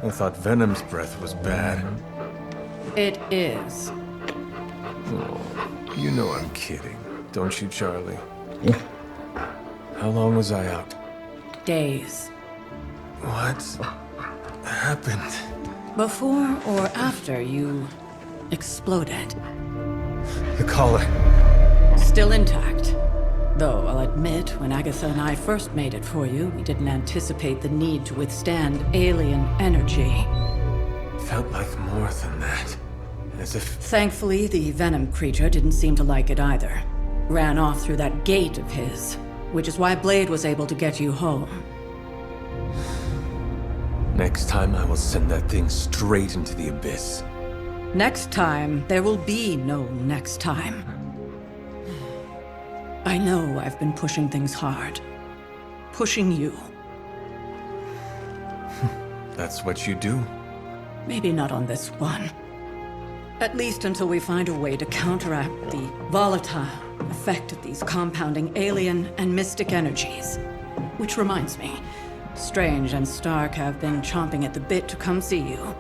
I thought Venom's breath was bad. It is. Oh, you know I'm kidding, don't you, Charlie? How long was I out? Days. What happened? Before or after you exploded. The collar. Still intact. Though I'll admit, when Agatha and I first made it for you, we didn't anticipate the need to withstand alien energy. Felt like more than that. As if... Thankfully, the Venom creature didn't seem to like it either. Ran off through that gate of his, which is why Blade was able to get you home. Next time I will send that thing straight into the abyss. Next time, there will be no next time. I know I've been pushing things hard. Pushing you. That's what you do? Maybe not on this one. At least until we find a way to counteract the volatile effect of these compounding alien and mystic energies. Which reminds me, Strange and Stark have been chomping at the bit to come see you.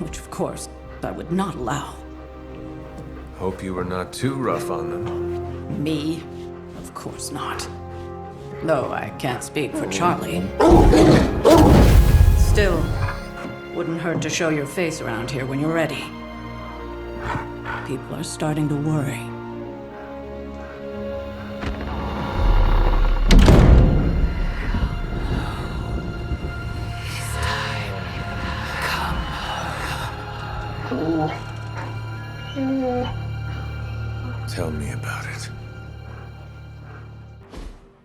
Which, of course, I would not allow. Hope you were not too rough on them. Me? Of course not. Though I can't speak for Charlie. Still, wouldn't hurt to show your face around here when you're ready. People are starting to worry. It's time. Come. Tell me about it.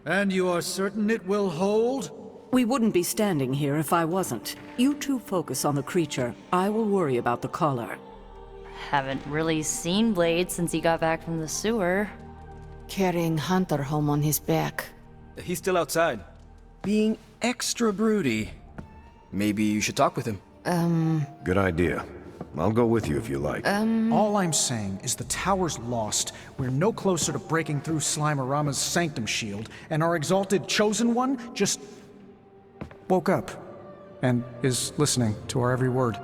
And you are certain it will hold? We wouldn't be standing here if I wasn't. You two focus on the creature. I will worry about the collar. Haven't really seen Blade since he got back from the sewer. Carrying Hunter home on his back. He's still outside. Being extra broody. Maybe you should talk with him. Good idea. I'll go with you if you like. All I'm saying is the tower's lost. We're no closer to breaking through Slimerama's sanctum shield, and our exalted chosen one just woke up and is listening to our every word.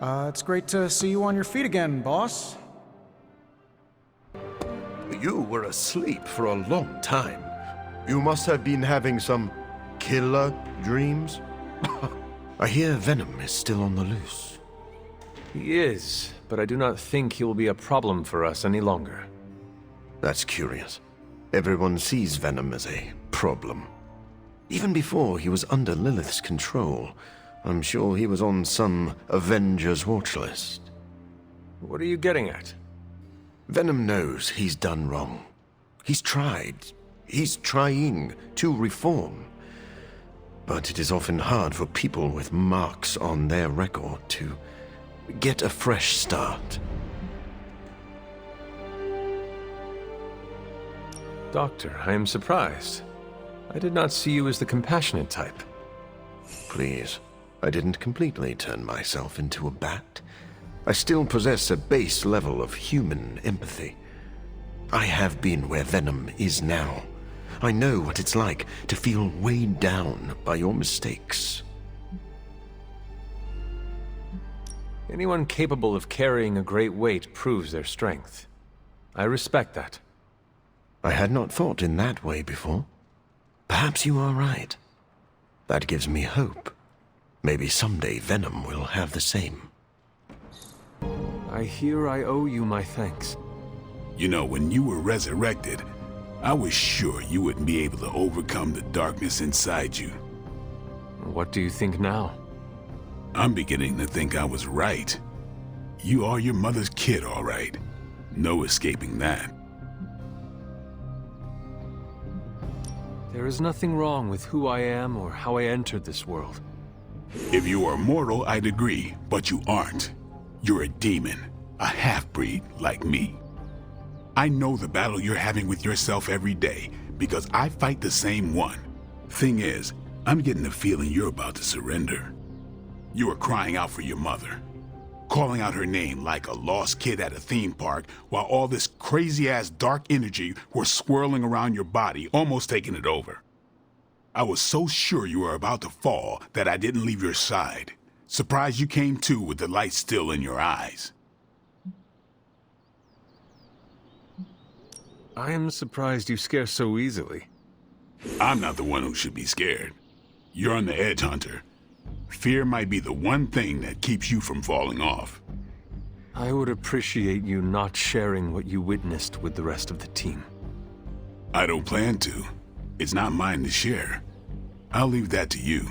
It's great to see you on your feet again, boss. You were asleep for a long time. You must have been having some killer dreams. I hear Venom is still on the loose. He is, but I do not think he will be a problem for us any longer. That's curious. Everyone sees Venom as a problem. Even before he was under Lilith's control, I'm sure he was on some Avengers watch list. What are you getting at? Venom knows he's done wrong. He's tried. He's trying to reform. But it is often hard for people with marks on their record to get a fresh start. Doctor, I am surprised. I did not see you as the compassionate type. Please, I didn't completely turn myself into a bat. I still possess a base level of human empathy. I have been where Venom is now. I know what it's like to feel weighed down by your mistakes. Anyone capable of carrying a great weight proves their strength. I respect that. I had not thought in that way before. Perhaps you are right. That gives me hope. Maybe someday Venom will have the same. I hear I owe you my thanks. You know, when you were resurrected, I was sure you wouldn't be able to overcome the darkness inside you. What do you think now? I'm beginning to think I was right. You are your mother's kid, all right. No escaping that. There is nothing wrong with who I am or how I entered this world. If you are mortal, I'd agree, but you aren't. You're a demon, a half-breed like me. I know the battle you're having with yourself every day, because I fight the same one. Thing is, I'm getting the feeling you're about to surrender. You are crying out for your mother, calling out her name like a lost kid at a theme park, while all this crazy-ass dark energy was swirling around your body, almost taking it over. I was so sure you were about to fall that I didn't leave your side. Surprised you came to with the light still in your eyes. I am surprised you scare so easily. I'm not the one who should be scared. You're on the edge, Hunter. Fear might be the one thing that keeps you from falling off. I would appreciate you not sharing what you witnessed with the rest of the team. I don't plan to. It's not mine to share. I'll leave that to you.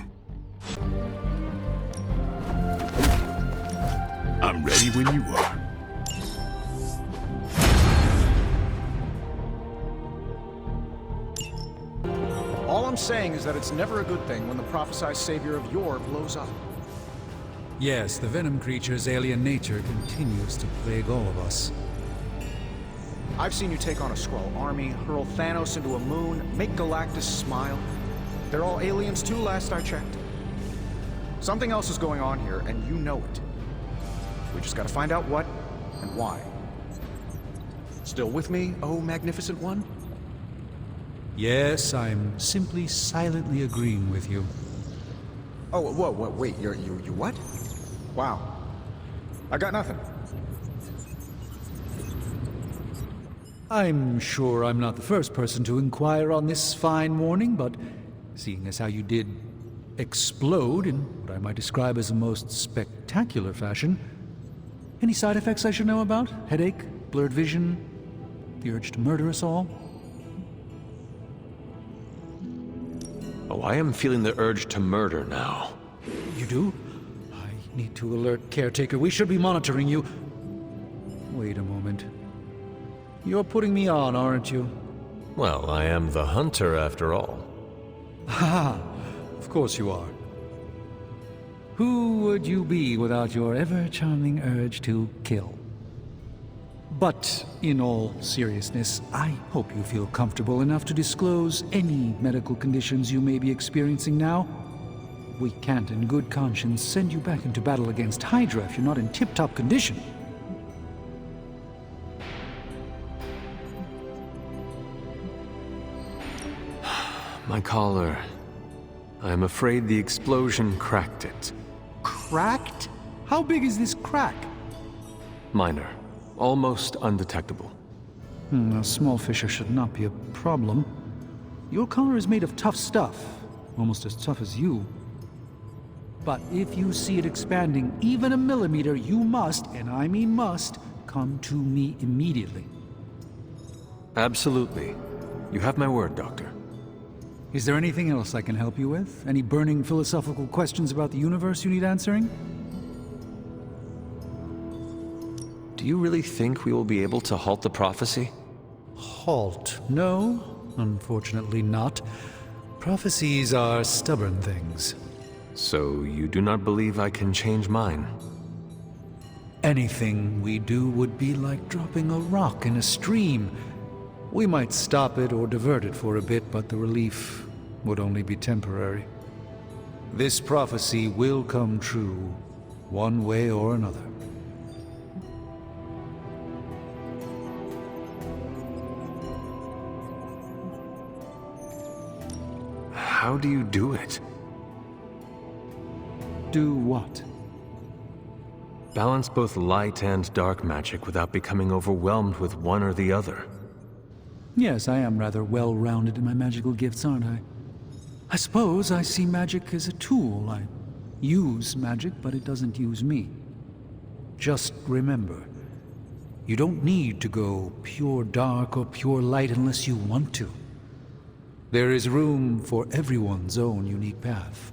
I'm ready when you are. All I'm saying is that it's never a good thing when the prophesied savior of yore blows up. Yes, the venom creature's alien nature continues to plague all of us. I've seen you take on a Skrull army, hurl Thanos into a moon, make Galactus smile. They're all aliens too, last I checked. Something else is going on here, and you know it. We just gotta find out what and why. Still with me, oh magnificent one? Yes, I'm simply silently agreeing with you. Oh, whoa, wait, you what? Wow. I got nothing. I'm sure I'm not the first person to inquire on this fine morning, but seeing as how you did explode in what I might describe as a most spectacular fashion, any side effects I should know about? Headache? Blurred vision? The urge to murder us all? Oh, I am feeling the urge to murder now. You do? I need to alert Caretaker. We should be monitoring you. Wait a moment. You're putting me on, aren't you? Well, I am the hunter after all. Ha! Of course you are. Who would you be without your ever-charming urge to kill? But, in all seriousness, I hope you feel comfortable enough to disclose any medical conditions you may be experiencing now. We can't in good conscience send you back into battle against Hydra if you're not in tip-top condition. My collar. I am afraid the explosion cracked it. Cracked? How big is this crack? Minor. Almost undetectable. A small fissure should not be a problem. Your collar is made of tough stuff, almost as tough as you. But if you see it expanding even a millimeter, you must, and I mean must, come to me immediately. Absolutely. You have my word, Doctor. Is there anything else I can help you with? Any burning philosophical questions about the universe you need answering? Do you really think we will be able to halt the prophecy? Halt? No, unfortunately not. Prophecies are stubborn things. So you do not believe I can change mine? Anything we do would be like dropping a rock in a stream. We might stop it or divert it for a bit, but the relief would only be temporary. This prophecy will come true, one way or another. How do you do it? Do what? Balance both light and dark magic without becoming overwhelmed with one or the other. Yes, I am rather well-rounded in my magical gifts, aren't I? I suppose I see magic as a tool. I use magic, but it doesn't use me. Just remember, you don't need to go pure dark or pure light unless you want to. There is room for everyone's own unique path.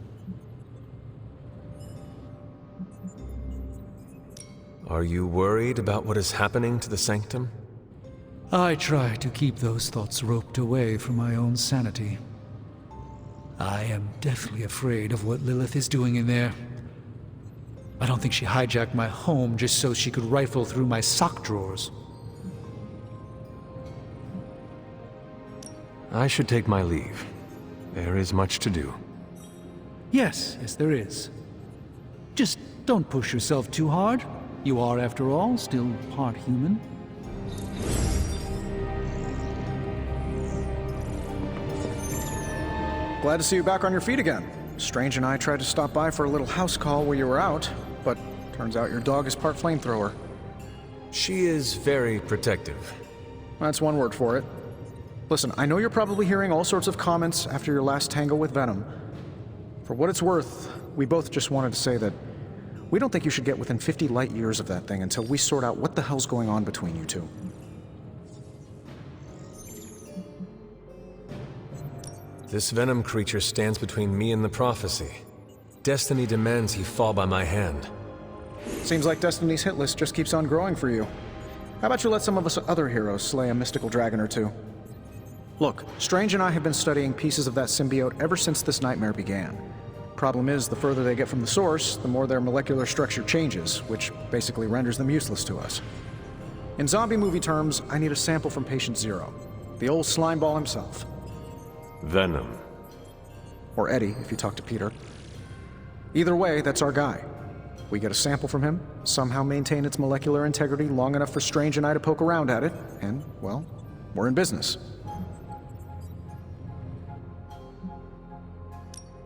Are you worried about what is happening to the Sanctum? I try to keep those thoughts roped away from my own sanity. I am deathly afraid of what Lilith is doing in there. I don't think she hijacked my home just so she could rifle through my sock drawers. I should take my leave. There is much to do. Yes, there is. Just don't push yourself too hard. You are, after all, still part human. Glad to see you back on your feet again. Strange and I tried to stop by for a little house call while you were out, but turns out your dog is part flamethrower. She is very protective. That's one word for it. Listen, I know you're probably hearing all sorts of comments after your last tango with Venom. For what it's worth, we both just wanted to say that we don't think you should get within 50 light years of that thing until we sort out what the hell's going on between you two. This Venom creature stands between me and the prophecy. Destiny demands he fall by my hand. Seems like Destiny's hit list just keeps on growing for you. How about you let some of us other heroes slay a mystical dragon or two? Look, Strange and I have been studying pieces of that symbiote ever since this nightmare began. Problem is, the further they get from the source, the more their molecular structure changes, which basically renders them useless to us. In zombie movie terms, I need a sample from Patient Zero. The old slime ball himself. Venom. Or Eddie, if you talk to Peter. Either way, that's our guy. We get a sample from him, somehow maintain its molecular integrity long enough for Strange and I to poke around at it, and, well, we're in business.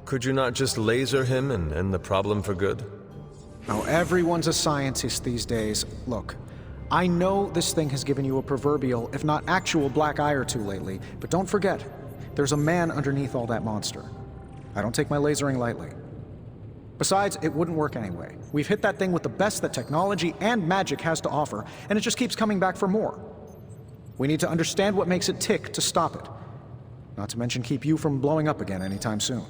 Could you not just laser him and end the problem for good? Oh, everyone's a scientist these days. Look, I know this thing has given you a proverbial, if not actual, black eye or two lately, but don't forget, there's a man underneath all that monster. I don't take my lasering lightly. Besides, it wouldn't work anyway. We've hit that thing with the best that technology and magic has to offer, and it just keeps coming back for more. We need to understand what makes it tick to stop it. Not to mention keep you from blowing up again anytime soon.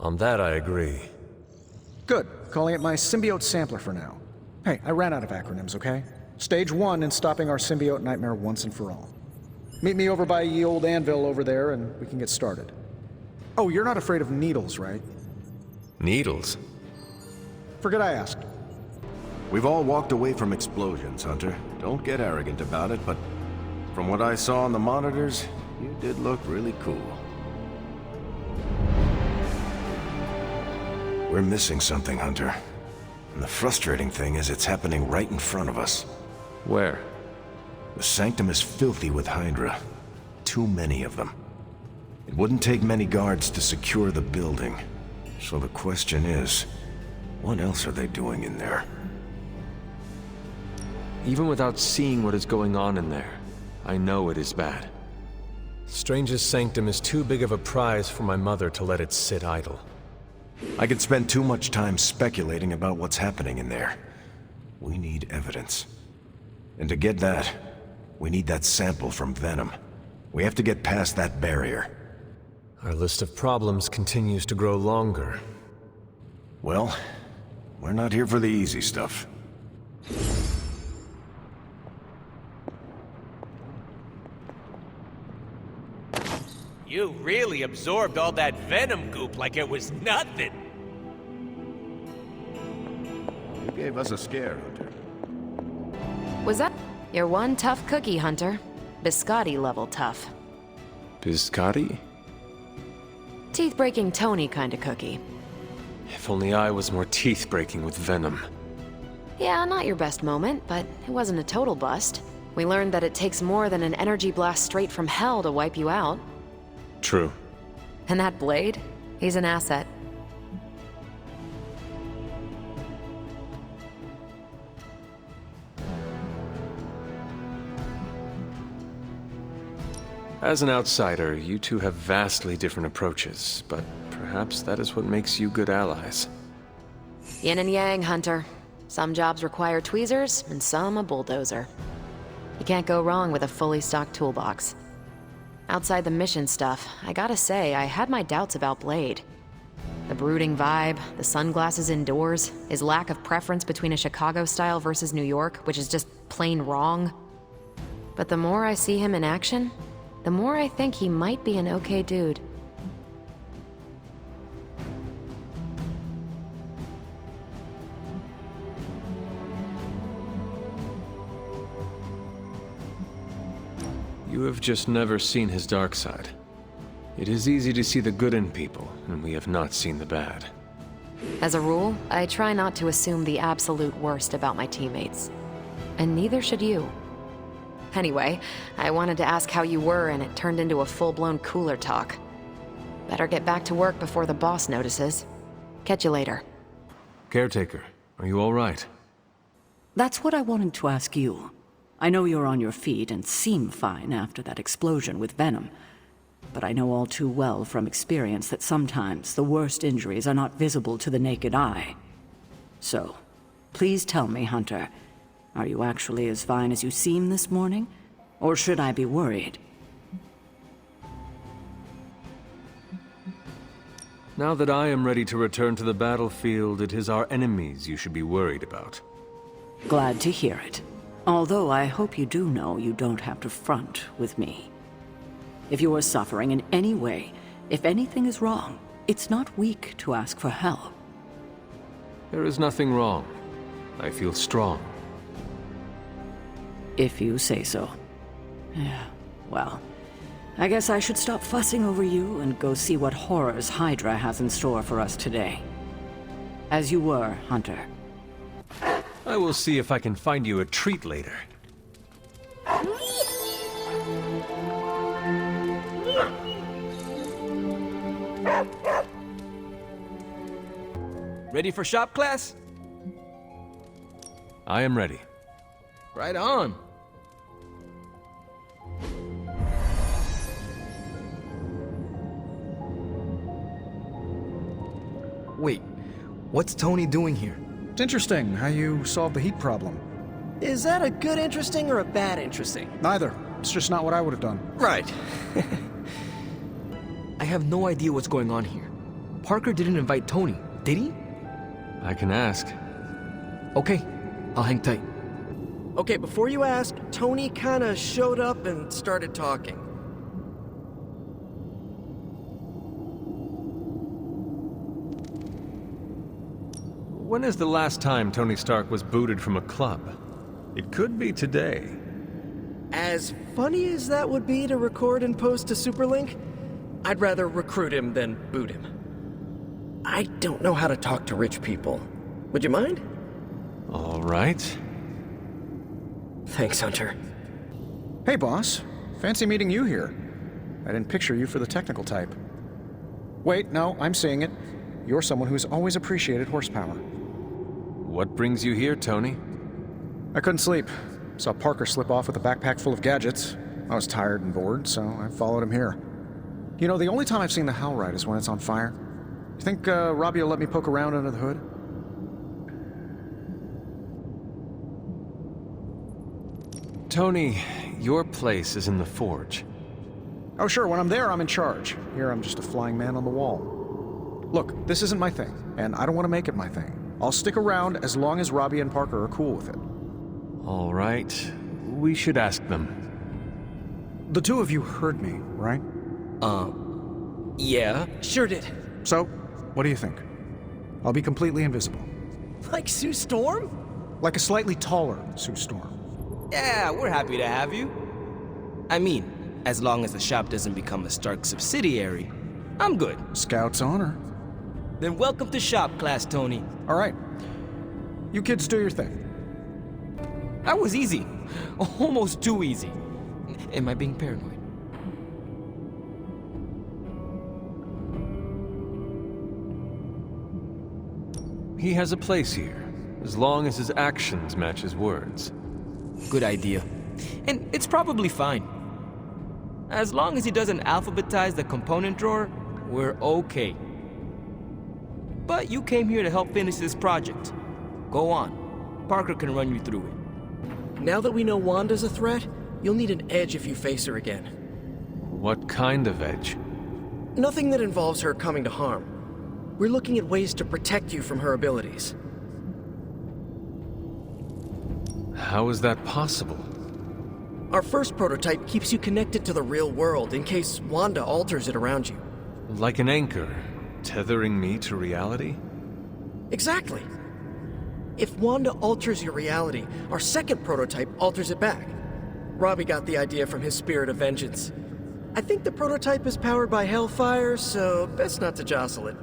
On that, I agree. Good. Calling it my symbiote sampler for now. Hey, I ran out of acronyms, okay? Stage 1 in stopping our symbiote nightmare once and for all. Meet me over by ye old anvil over there, and we can get started. Oh, you're not afraid of needles, right? Needles? Forget I asked. We've all walked away from explosions, Hunter. Don't get arrogant about it, but from what I saw on the monitors, you did look really cool. We're missing something, Hunter. And the frustrating thing is it's happening right in front of us. Where? The Sanctum is filthy with Hydra. Too many of them. It wouldn't take many guards to secure the building. So the question is, what else are they doing in there? Even without seeing what is going on in there, I know it is bad. Strange's Sanctum is too big of a prize for my mother to let it sit idle. I could spend too much time speculating about what's happening in there. We need evidence. And to get that, we need that sample from Venom. We have to get past that barrier. Our list of problems continues to grow longer. Well, we're not here for the easy stuff. You really absorbed all that venom goop like it was nothing. You gave us a scare, Hunter. Was that? You're one tough cookie, Hunter. Biscotti level tough. Biscotti? Teeth-breaking Tony kind of cookie. If only I was more teeth-breaking with Venom. Yeah, not your best moment, but it wasn't a total bust. We learned that it takes more than an energy blast straight from hell to wipe you out. True. And that blade? He's an asset. As an outsider, you two have vastly different approaches, but perhaps that is what makes you good allies. Yin and yang, Hunter. Some jobs require tweezers, and some a bulldozer. You can't go wrong with a fully stocked toolbox. Outside the mission stuff, I gotta say, I had my doubts about Blade. The brooding vibe, the sunglasses indoors, his lack of preference between a Chicago style versus New York, which is just plain wrong. But the more I see him in action, the more I think he might be an okay dude. You have just never seen his dark side. It is easy to see the good in people, and we have not seen the bad. As a rule, I try not to assume the absolute worst about my teammates. And neither should you. Anyway, I wanted to ask how you were, and it turned into a full-blown cooler talk. Better get back to work before the boss notices. Catch you later. Caretaker, are you all right? That's what I wanted to ask you. I know you're on your feet and seem fine after that explosion with Venom. But I know all too well from experience that sometimes the worst injuries are not visible to the naked eye. So, please tell me, Hunter, are you actually as fine as you seem this morning? Or should I be worried? Now that I am ready to return to the battlefield, it is our enemies you should be worried about. Glad to hear it. Although I hope you do know you don't have to front with me. If you are suffering in any way, if anything is wrong, it's not weak to ask for help. There is nothing wrong. I feel strong. If you say so. Yeah, well, I guess I should stop fussing over you and go see what horrors Hydra has in store for us today. As you were, Hunter. I will see if I can find you a treat later. Ready for shop class? I am ready. Right on. Wait, what's Tony doing here? It's interesting how you solved the heat problem. Is that a good interesting or a bad interesting? Neither. It's just not what I would have done. Right. I have no idea what's going on here. Parker didn't invite Tony, did he? I can ask. Okay, I'll hang tight. Okay, before you ask, Tony kinda showed up and started talking. When is the last time Tony Stark was booted from a club? It could be today. As funny as that would be to record and post to Superlink, I'd rather recruit him than boot him. I don't know how to talk to rich people. Would you mind? All right. Thanks, Hunter. Hey, boss. Fancy meeting you here. I didn't picture you for the technical type. Wait, no, I'm seeing it. You're someone who's always appreciated horsepower. What brings you here, Tony? I couldn't sleep. Saw Parker slip off with a backpack full of gadgets. I was tired and bored, so I followed him here. You know, the only time I've seen the Howlride is when it's on fire. You think Robbie will let me poke around under the hood? Tony, your place is in the forge. Oh sure, when I'm there, I'm in charge. Here, I'm just a flying man on the wall. Look, this isn't my thing, and I don't want to make it my thing. I'll stick around as long as Robbie and Parker are cool with it. All right. We should ask them. The two of you heard me, right? Yeah, sure did. So, what do you think? I'll be completely invisible. Like Sue Storm? Like a slightly taller Sue Storm. Yeah, we're happy to have you. I mean, as long as the shop doesn't become a Stark subsidiary, I'm good. Scout's honor. Then welcome to shop class, Tony. All right. You kids do your thing. That was easy. Almost too easy. Am I being paranoid? He has a place here, as long as his actions match his words. Good idea. And it's probably fine. As long as he doesn't alphabetize the component drawer, we're okay. But you came here to help finish this project. Go on. Parker can run you through it. Now that we know Wanda's a threat, you'll need an edge if you face her again. What kind of edge? Nothing that involves her coming to harm. We're looking at ways to protect you from her abilities. How is that possible? Our first prototype keeps you connected to the real world in case Wanda alters it around you. Like an anchor, tethering me to reality? Exactly. If Wanda alters your reality, our second prototype alters it back. Robbie got the idea from his spirit of vengeance. I think the prototype is powered by Hellfire, so best not to jostle it.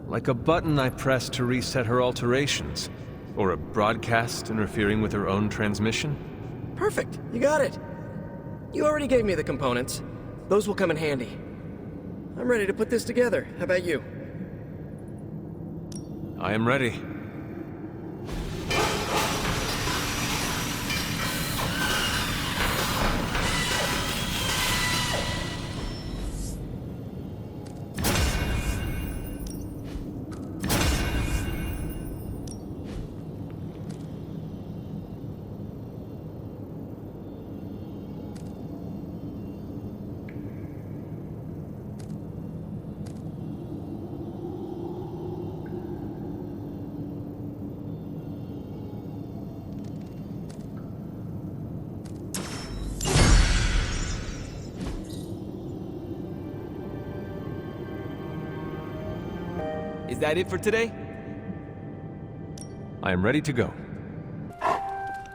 Like a button I press to reset her alterations? Or a broadcast interfering with her own transmission? Perfect, you got it. You already gave me the components. Those will come in handy. I'm ready to put this together. How about you? I am ready. Is that it for today? I am ready to go.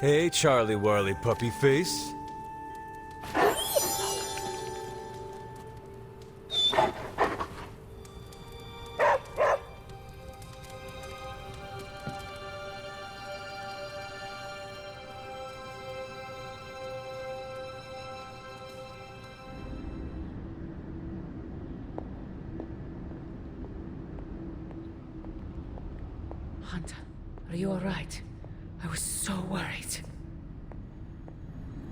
Hey, Charlie Whirly Puppy Face. Hunter, are you alright? I was so worried.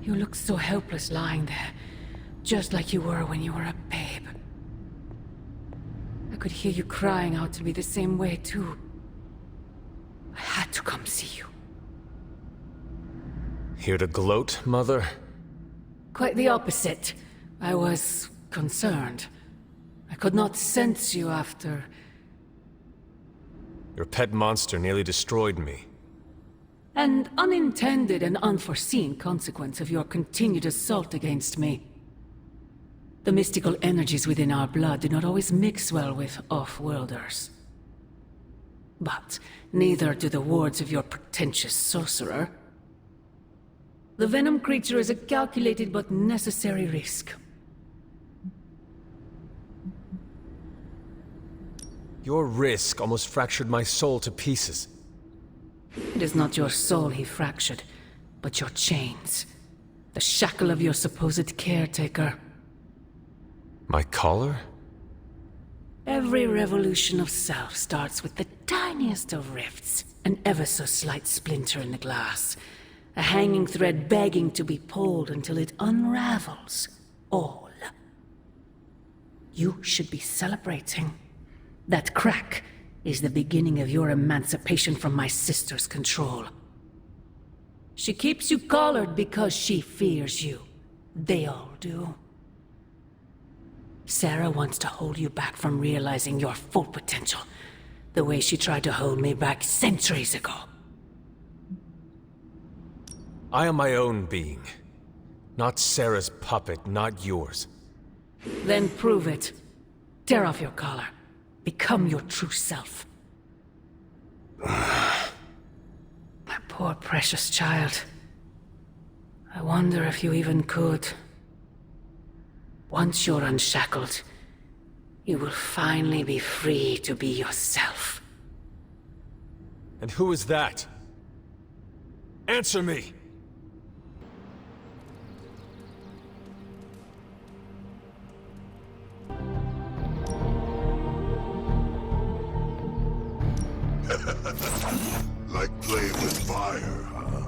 You looked so helpless lying there, just like you were when you were a babe. I could hear you crying out to me the same way, too. I had to come see you. Here to gloat, Mother? Quite the opposite. I was concerned. I could not sense you after... Your pet monster nearly destroyed me. An unintended and unforeseen consequence of your continued assault against me. The mystical energies within our blood do not always mix well with off-worlders. But neither do the wards of your pretentious sorcerer. The venom creature is a calculated but necessary risk. Your risk almost fractured my soul to pieces. It is not your soul he fractured, but your chains. The shackle of your supposed caretaker. My collar? Every revolution of self starts with the tiniest of rifts. An ever so slight splinter in the glass. A hanging thread begging to be pulled until it unravels all. You should be celebrating. That crack is the beginning of your emancipation from my sister's control. She keeps you collared because she fears you. They all do. Sarah wants to hold you back from realizing your full potential, the way she tried to hold me back centuries ago. I am my own being. Not Sarah's puppet, not yours. Then prove it. Tear off your collar. Become your true self. My poor precious child. I wonder if you even could. Once you're unshackled, you will finally be free to be yourself. And who is that? Answer me! Like playing with fire, huh?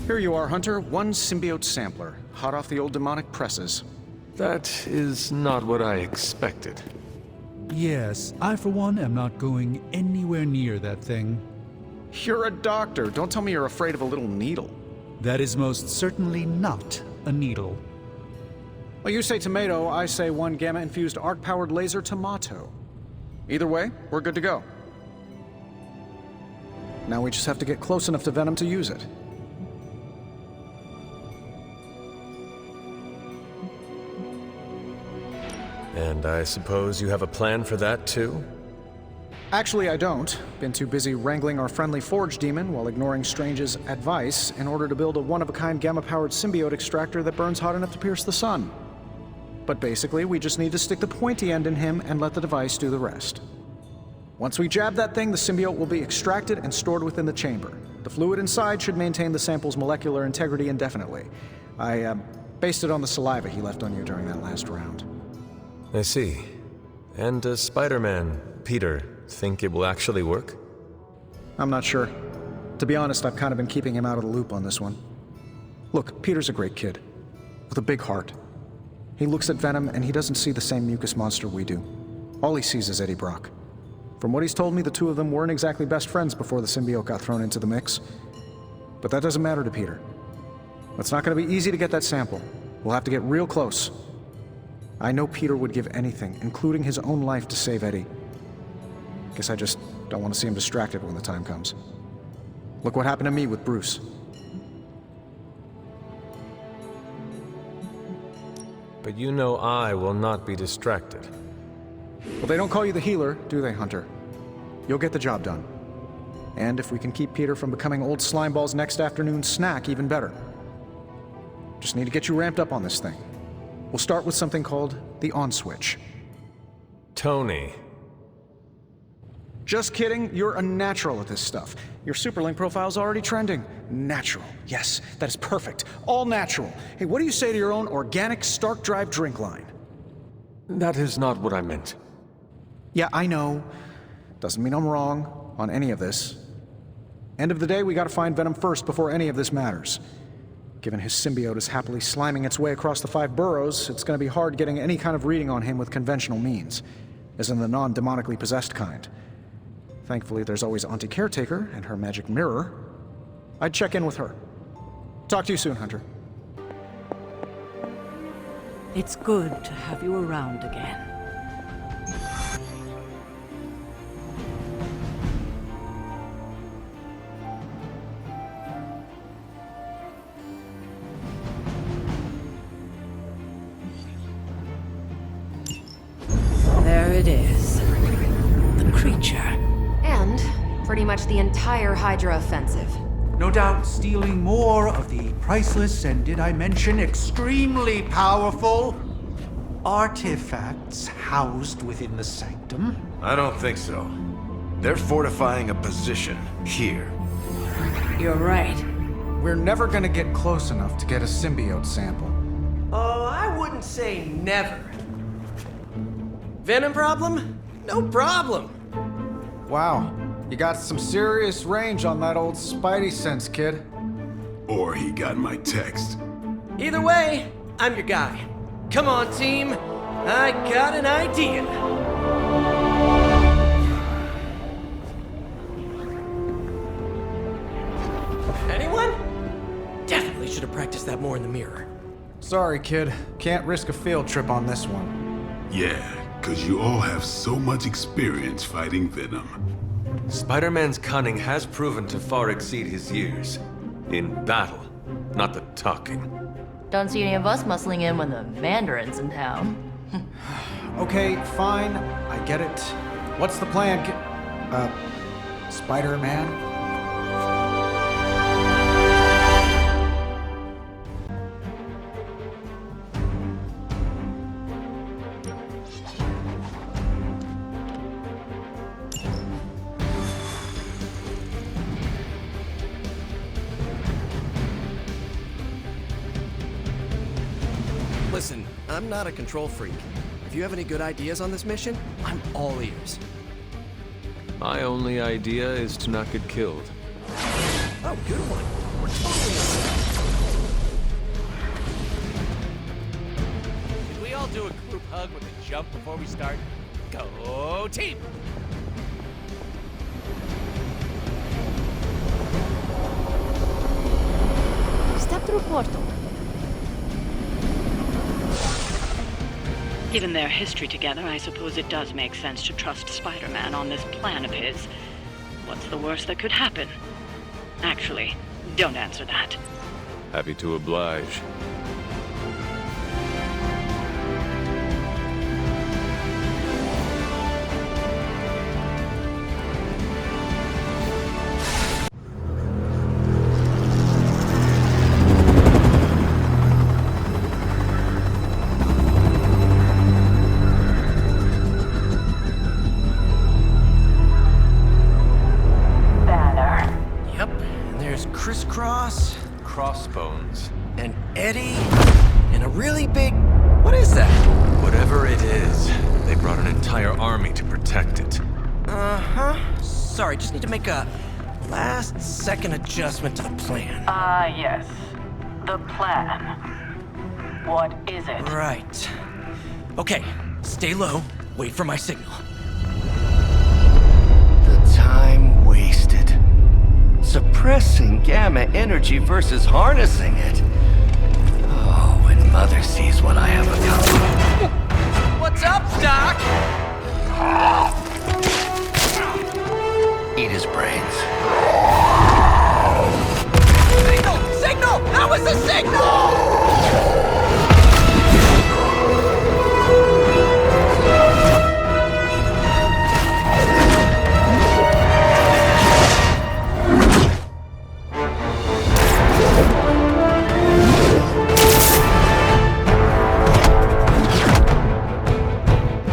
Here you are, Hunter. One symbiote sampler, hot off the old demonic presses. That is not what I expected. Yes, I for one am not going anywhere near that thing. You're a doctor. Don't tell me you're afraid of a little needle. That is most certainly not a needle. Well, you say tomato, I say one gamma-infused arc-powered laser tomato. Either way, we're good to go. Now we just have to get close enough to Venom to use it. And I suppose you have a plan for that, too? Actually, I don't. Been too busy wrangling our friendly Forge demon while ignoring Strange's advice in order to build a one-of-a-kind gamma-powered symbiote extractor that burns hot enough to pierce the sun. But basically, we just need to stick the pointy end in him and let the device do the rest. Once we jab that thing, the symbiote will be extracted and stored within the chamber. The fluid inside should maintain the sample's molecular integrity indefinitely. I based it on the saliva he left on you during that last round. I see. And does Spider-Man, Peter, think it will actually work? I'm not sure. To be honest, I've kind of been keeping him out of the loop on this one. Look, Peter's a great kid, with a big heart. He looks at Venom and he doesn't see the same mucus monster we do. All he sees is Eddie Brock. From what he's told me, the two of them weren't exactly best friends before the symbiote got thrown into the mix. But that doesn't matter to Peter. It's not going to be easy to get that sample. We'll have to get real close. I know Peter would give anything, including his own life, to save Eddie. Guess I just don't want to see him distracted when the time comes. Look what happened to me with Bruce. But you know I will not be distracted. Well, they don't call you the healer, do they, Hunter? You'll get the job done. And if we can keep Peter from becoming old Slimeball's next afternoon's snack, even better. Just need to get you ramped up on this thing. We'll start with something called the on switch. Tony. Just kidding, you're a natural at this stuff. Your Superlink profile's already trending. Natural. Yes, that is perfect. All natural. Hey, what do you say to your own organic Stark Drive drink line? That is not what I meant. Yeah, I know. Doesn't mean I'm wrong on any of this. End of the day, we gotta find Venom first before any of this matters. Given his symbiote is happily sliming its way across the 5 boroughs, it's gonna be hard getting any kind of reading on him with conventional means, as in the non-demonically possessed kind. Thankfully, there's always Auntie Caretaker and her magic mirror. I'd check in with her. Talk to you soon, Hunter. It's good to have you around again. There it is. The creature. And pretty much the entire Hydra offensive. No doubt stealing more of the priceless and, did I mention, extremely powerful artifacts housed within the sanctum. I don't think so. They're fortifying a position here. You're right. We're never gonna get close enough to get a symbiote sample. Oh, I wouldn't say never. Venom problem? No problem. Wow, you got some serious range on that old Spidey sense, kid. Or he got my text. Either way, I'm your guy. Come on, team. I got an idea. Anyone? Definitely should have practiced that more in the mirror. Sorry, kid. Can't risk a field trip on this one. Yeah, 'cause you all have so much experience fighting Venom. Spider-Man's cunning has proven to far exceed his years. In battle, not the talking. Don't see any of us muscling in when the Mandarin's in town. Okay, fine. I get it. What's the plan, Spider-Man? Listen, I'm not a control freak. If you have any good ideas on this mission, I'm all ears. My only idea is to not get killed. Oh, good one. We're totally on. Did we all do a group hug with a jump before we start? Go team! Step through portal. Given their history together, I suppose it does make sense to trust Spider-Man on this plan of his. What's the worst that could happen? Actually, don't answer that. Happy to oblige. crisscross, Crossbones. and Eddie, and a really big... What is that? Whatever it is, they brought an entire army to protect it. Uh-huh. Sorry, just need to make a last-second adjustment to the plan. Yes. The plan. What is it? Right. Okay, stay low, wait for my signal. The time wasted. Suppressing gamma energy versus harnessing it. Oh, when Mother sees what I have accomplished. What's up, Doc? Eat his brains. Signal! Signal! That was the signal!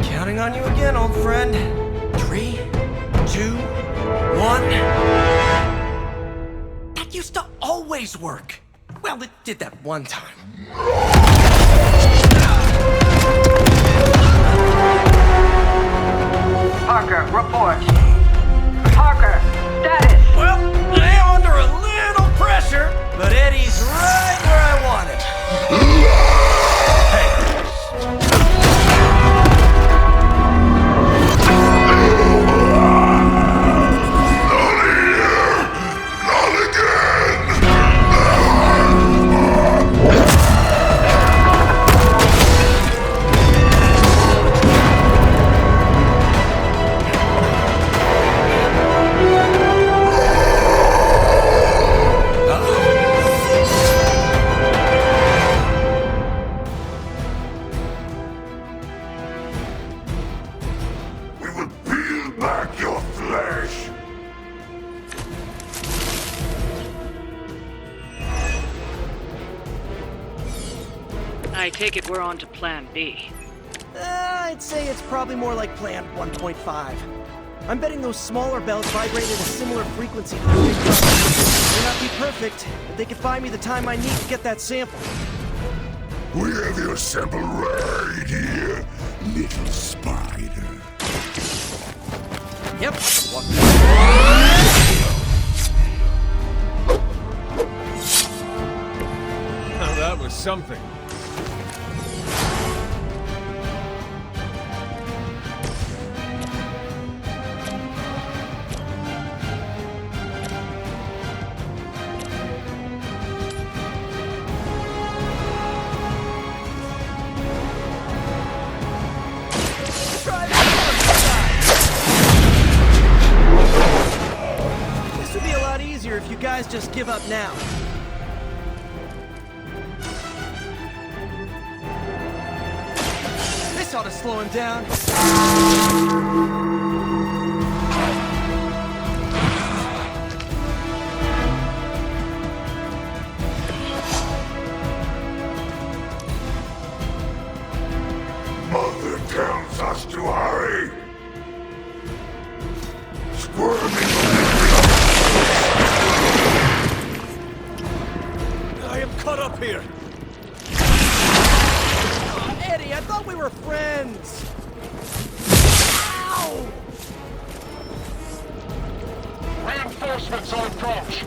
Counting on you again, old friend. 3, 2, 1. That used to always work. Well, it did that one time. Parker, report. Parker, status. Well, I am under a little pressure, but Eddie's right where I want it. I take it we're on to plan B. I'd say it's probably more like plan 1.5. I'm betting those smaller bells vibrate at a similar frequency to the big ones. May not be perfect, but they could find me the time I need to get that sample. We have your sample right here, little spider. Yep. Now that was something. This would be a lot easier if you guys just give up now. This ought to slow him down. Mother tells us to hurry. Squirming. I am caught up here. Eddie, I thought we were friends. Ow! Reinforcements on approach.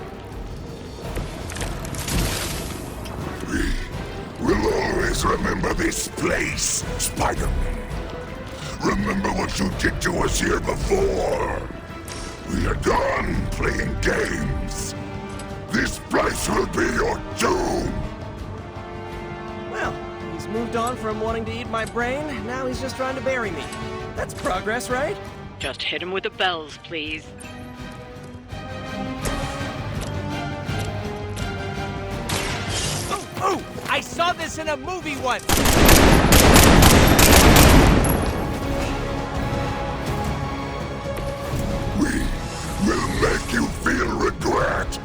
We'll always remember this place, Spider-Man. Remember what you did to us here before. We are done playing games. This place will be your doom. Well, he's moved on from wanting to eat my brain. Now he's just trying to bury me. That's progress, right? Just hit him with the bells, please. Oh! I saw this in a movie once! We will make you feel regret.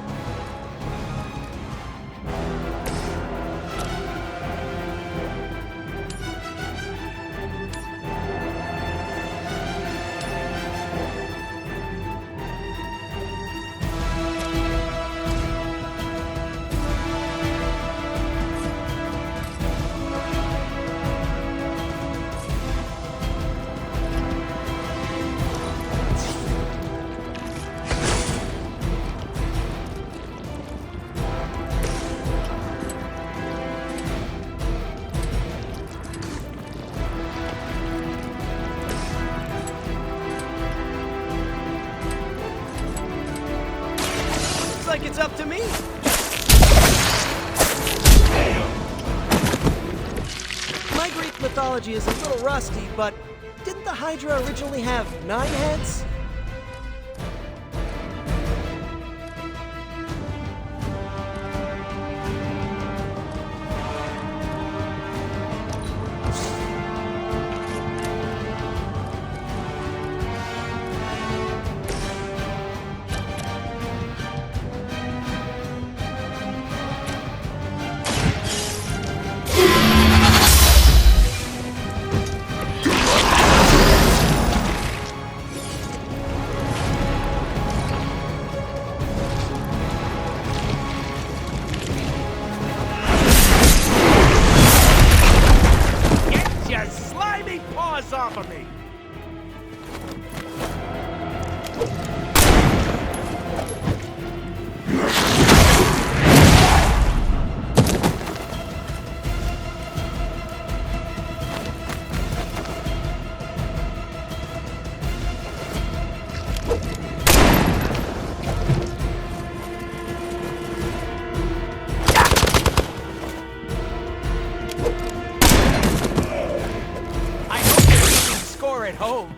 like it's up to me. My Greek mythology is a little rusty, but didn't the Hydra originally have 9 heads? Off of me! At home.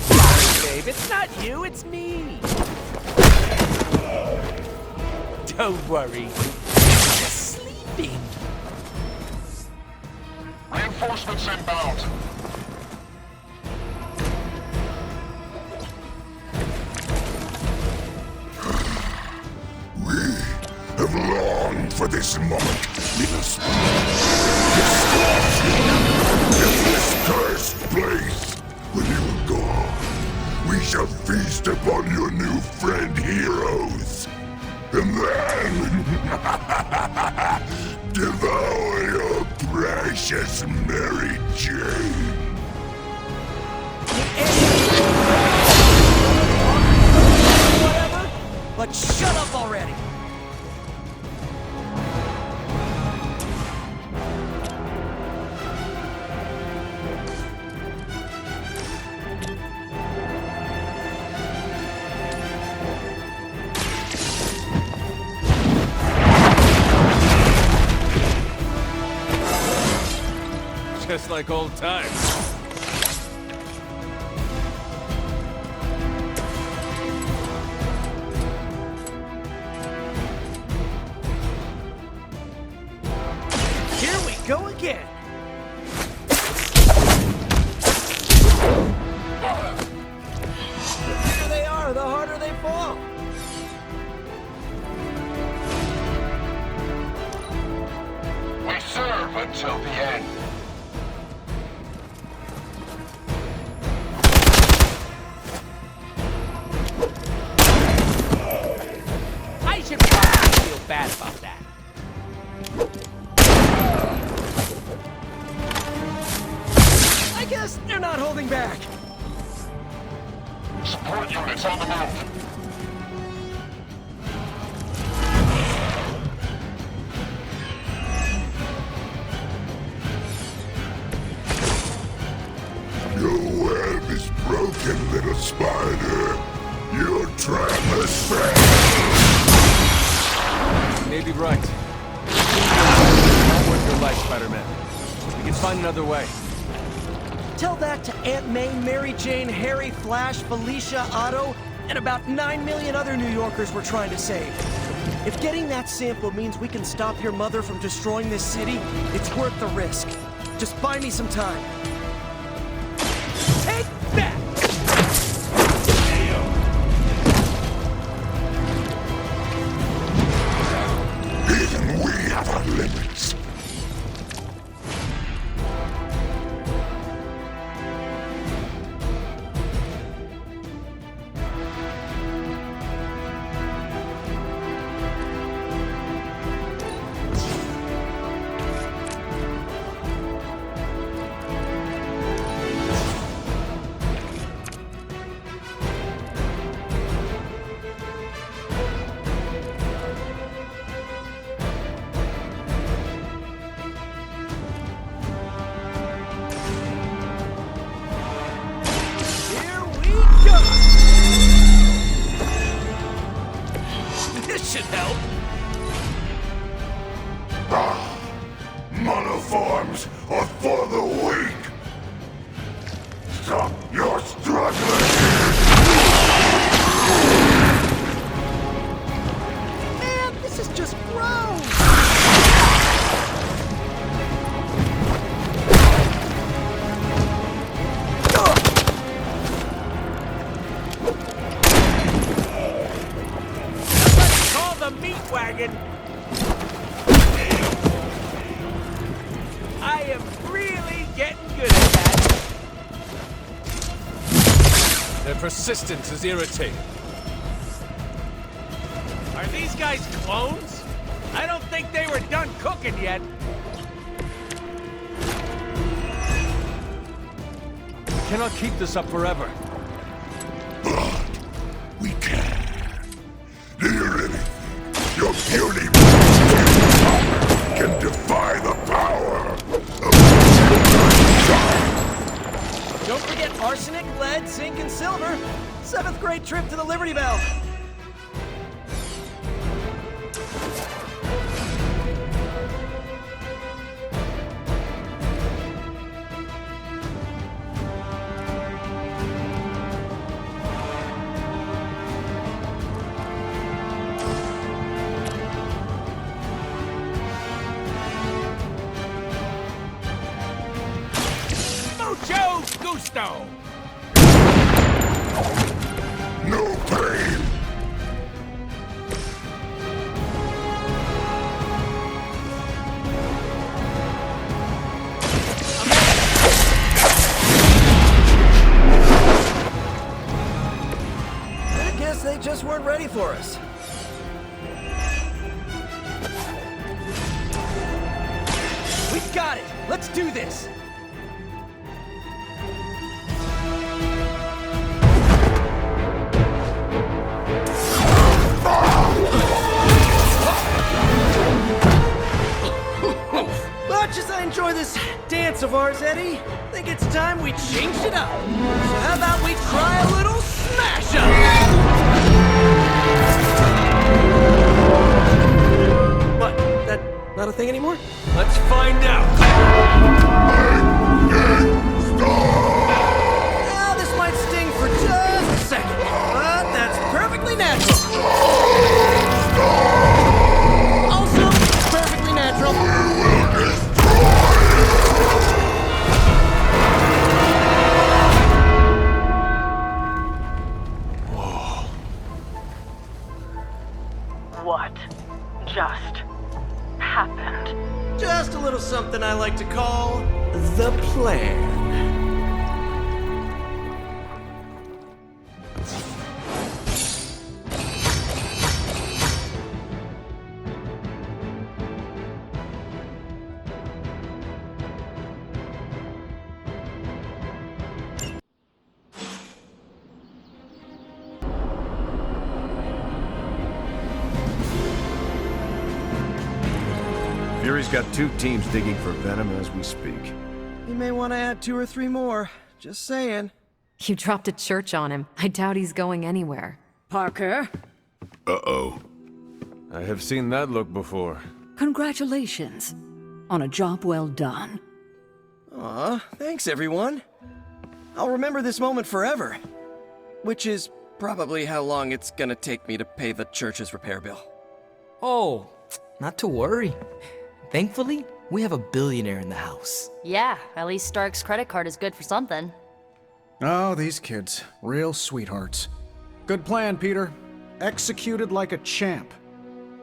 Sorry, babe, it's not you, it's me. Don't worry. I'm just sleeping. Reinforcements inbound. We have longed for this moment. This cursed place. When you are gone, we shall feast upon your new friend heroes. And then devour your precious Mary Jane. Whatever, but shut up already. Just like old times. Here we go again. The bigger they are, the harder they fall. We serve until the end. I should probably feel bad about that. I guess they're not holding back. Support units on the move. Your web is broken, little spider. Your trap has failed. You may be right. Not worth your life, Spider-Man. We can find another way. Tell that to Aunt May, Mary Jane, Harry, Flash, Felicia, Otto, and about 9 million other New Yorkers we're trying to save. If getting that sample means we can stop your mother from destroying this city, it's worth the risk. Just buy me some time. Take that! Even we have our limits. wagon. I am really getting good at that. Their persistence is irritating. Are these guys clones? I don't think they were done cooking yet. We cannot keep this up forever. We can. Do you really think your puny can defy the power of Don't forget arsenic, lead, zinc, and silver. 7th grade trip to the Liberty Bell. Mucho gusto! no pain. I guess they just weren't ready for us. We got it! Let's do this! Much as I enjoy this dance of ours, Eddie, I think it's time we changed it up. So how about we try a little smash up? What? That not a thing anymore? Let's find out. Now this might sting for just a second, but that's perfectly natural. Also, perfectly natural. What just happened? Just a little something I like to call the plan. Fury's got 2 teams digging for Venom as we speak. You may want to add 2 or 3 more. Just saying. You dropped a church on him. I doubt he's going anywhere. Parker, Uh-oh. I have seen that look before. congratulations on a job well done. Aw, thanks everyone. I'll remember this moment forever. Which is probably how long it's gonna take me to pay the church's repair bill. Oh, not to worry. Thankfully, we have a billionaire in the house. Yeah, at least Stark's credit card is good for something. Oh, these kids. Real sweethearts. Good plan, Peter. Executed like a champ.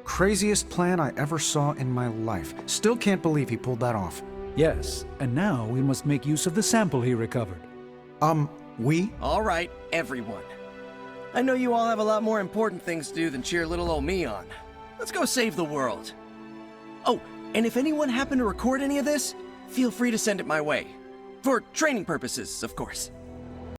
Craziest plan I ever saw in my life. Still can't believe he pulled that off. Yes, and now we must make use of the sample he recovered. We? Alright, everyone. I know you all have a lot more important things to do than cheer little old me on. Let's go save the world. Oh, and if anyone happened to record any of this, feel free to send it my way. For training purposes, of course.